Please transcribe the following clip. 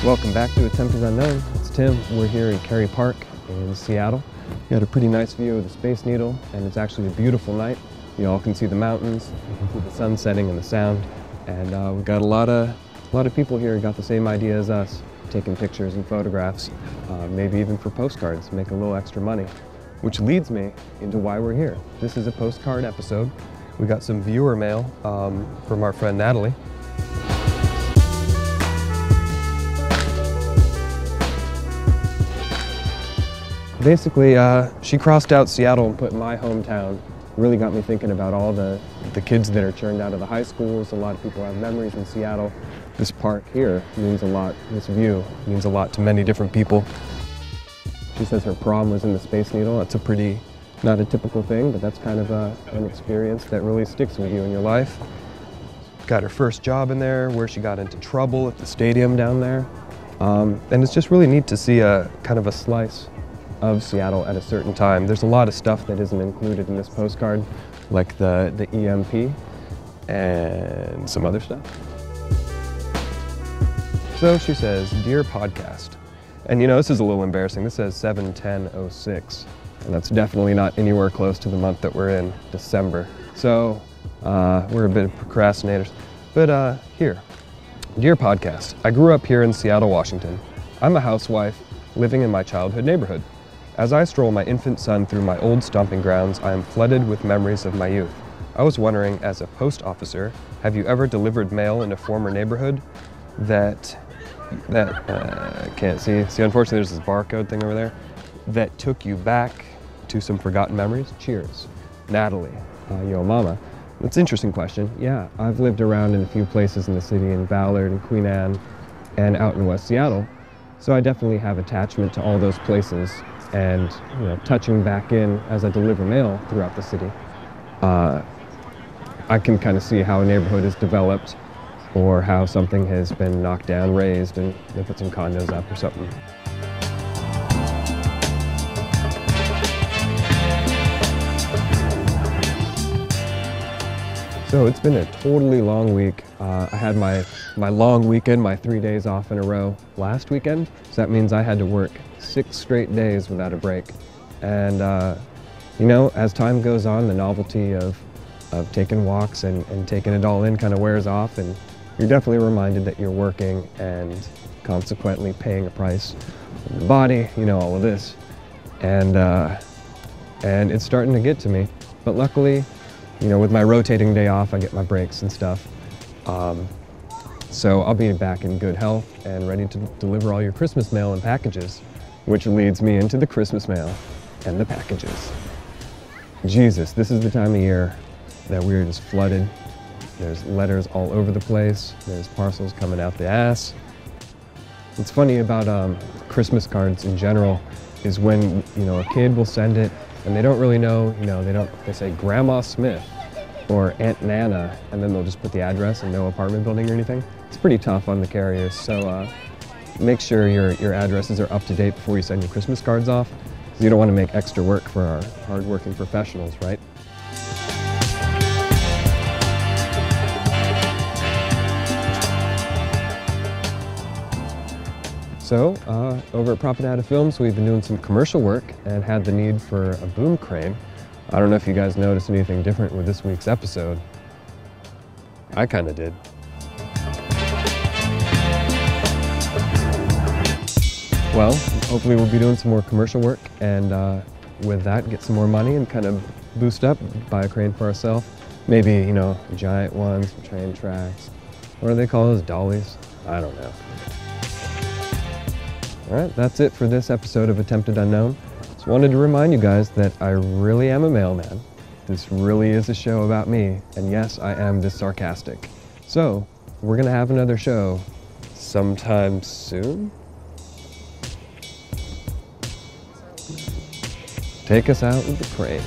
Welcome back to Attempted Unknown. It's Tim. We're here in Cary Park in Seattle. We had a pretty nice view of the Space Needle, and it's actually a beautiful night. You all can see the mountains, you can see the sun setting and the sound, and we got a lot of people here who got the same idea as us, taking pictures and photographs, maybe even for postcards, make a little extra money. Which leads me into why we're here. This is a postcard episode. We got some viewer mail from our friend Natalie. Basically, she crossed out Seattle and put my hometown. Really got me thinking about all the kids that are churned out of the high schools. A lot of people have memories in Seattle. This park here means a lot, this view means a lot to many different people. She says her prom was in the Space Needle. That's a pretty, not a typical thing, but that's kind of an experience that really sticks with you in your life. Got her first job in there, where she got into trouble at the stadium down there. And it's just really neat to see a kind of a slice of Seattle at a certain time. There's a lot of stuff that isn't included in this postcard, like the EMP and some other stuff. So she says, "Dear podcast," and you know, this is a little embarrassing. This says 7/10/06, and that's definitely not anywhere close to the month that we're in, December. So we're a bit of procrastinators. But here, "Dear podcast, I grew up here in Seattle, Washington. I'm a housewife living in my childhood neighborhood. As I stroll my infant son through my old stomping grounds, I am flooded with memories of my youth. I was wondering, as a post officer, have you ever delivered mail in a former neighborhood that can't see. See, unfortunately, there's this barcode thing over there that took you back to some forgotten memories? Cheers. Natalie, yo mama." That's an interesting question. Yeah, I've lived around in a few places in the city, in Ballard and Queen Anne, and out in West Seattle. So I definitely have attachment to all those places. And you know, touching back in as I deliver mail throughout the city, I can kind of see how a neighborhood is developed, or how something has been knocked down, raised, and they put some condos up or something. So it's been a totally long week. I had my long weekend, my 3 days off in a row last weekend. So that means I had to work 6 straight days without a break. And you know, as time goes on, the novelty of taking walks and taking it all in kind of wears off, and you're definitely reminded that you're working and consequently paying a price for the body, you know, all of this. And it's starting to get to me. But luckily, you know, with my rotating day off, I get my breaks and stuff. So I'll be back in good health and ready to deliver all your Christmas mail and packages, which leads me into the Christmas mail and the packages. Jesus, this is the time of year that we're just flooded. There's letters all over the place. There's parcels coming out the ass. What's funny about Christmas cards in general is when, you know, a kid will send it and they don't really know, you know, they say Grandma Smith or Aunt Nana, and then they'll just put the address and no apartment building or anything. It's pretty tough on the carriers, so make sure your addresses are up to date before you send your Christmas cards off, because you don't want to make extra work for our hard-working professionals, right? So, over at Propadata Films, we've been doing some commercial work and had the need for a boom crane. I don't know if you guys noticed anything different with this week's episode. I kind of did. Well, hopefully we'll be doing some more commercial work, and with that, get some more money and kind of boost up, buy a crane for ourselves. Maybe, you know, a giant one, some train tracks. What do they call those, dollies? I don't know. All right, that's it for this episode of Attempted Unknown. Just wanted to remind you guys that I really am a mailman. This really is a show about me, and yes, I am this sarcastic. So, we're gonna have another show sometime soon. Take us out with the crane.